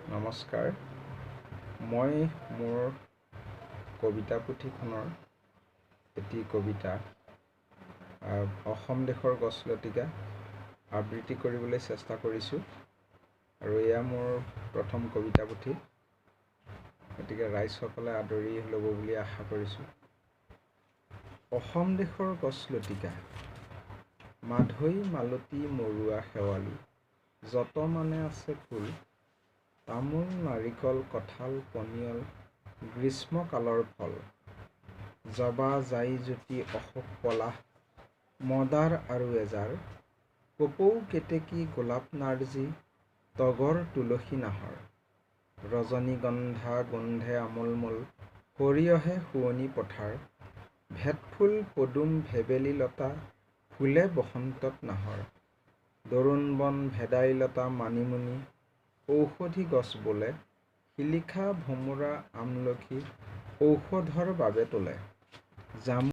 নমস্কাৰ। মই মোৰ কবিতা পুথিখনৰ এটি কবিতা অসম দেশৰ গছলতিকা আবৃত্তি কৰিবলৈ চেষ্টা কৰিছোঁ আৰু এয়া মোৰ প্ৰথম কবিতা পুথি, গতিকে ৰাইজসকলে আদৰি ল'ব বুলি আশা কৰিছোঁ। অসম দেশৰ গছলতিকা, মাধৈ মালতী মৰুৱা শেৱালি, যত মানে আছে ফুল, তামোল নাৰিকল কঁঠাল পনিয়ল গ্ৰীষ্মকালৰ ফল, জবা জাই জুতি অশোক পলাশ মদাৰ আৰু এজাৰ, কপৌ কেতেকী গোলাপ নাৰ্জী তগৰ তুলসী নাহৰ, ৰজনীগন্ধা গোন্ধে আমোলমোল সৰিয়হে শুৱনি পথাৰ, ভেটফুল পদুম ভেবেলী লতা ফুলে বসন্তত নাহৰ, দৰুণবন ভেদাইলতা মানিমুনি ঔষধি গছ বোলে, শিলিখা ভোমোৰা আমলখি ঔষধৰ বাবে তোলে,